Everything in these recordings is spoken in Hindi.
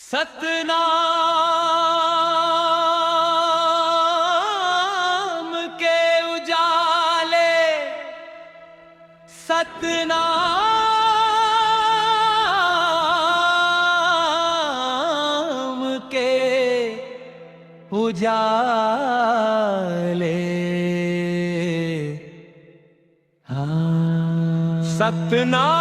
सतनाम के उजाले, सतनाम के उजाले। हाँ सतनाम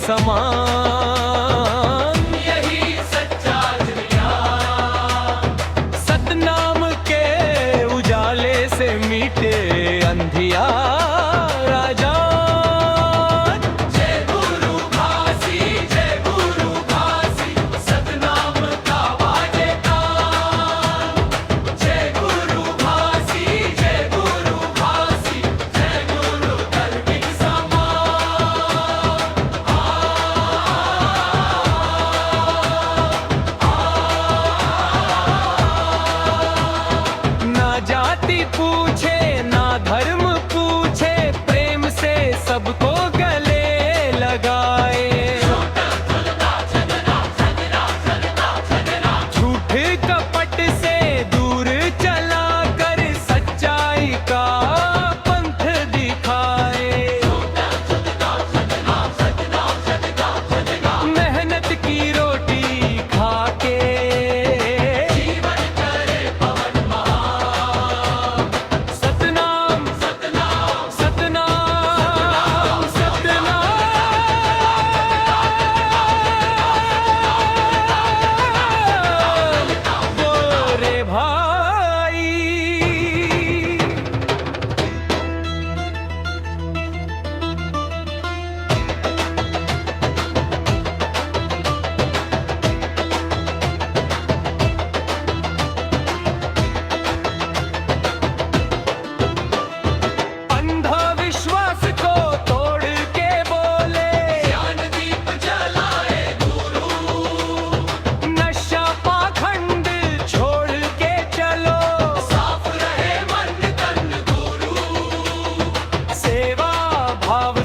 समान यही सच्चा दुनिया। सतनाम के उजाले से मीटे अंधियारा जान। जय गुरु घासी, जय गुरु घासी, सतनाम का बाजे कान। जय गुरु घासी, जय गुरु घासी, जय गुरु दरबार पूछे ना धर्म पूछे, प्रेम से सबको गले लगाए। झूठ कपट से दूर चला कर सच्चाई का पंथ दिखाए। मेहनत की रोटी खाके भाव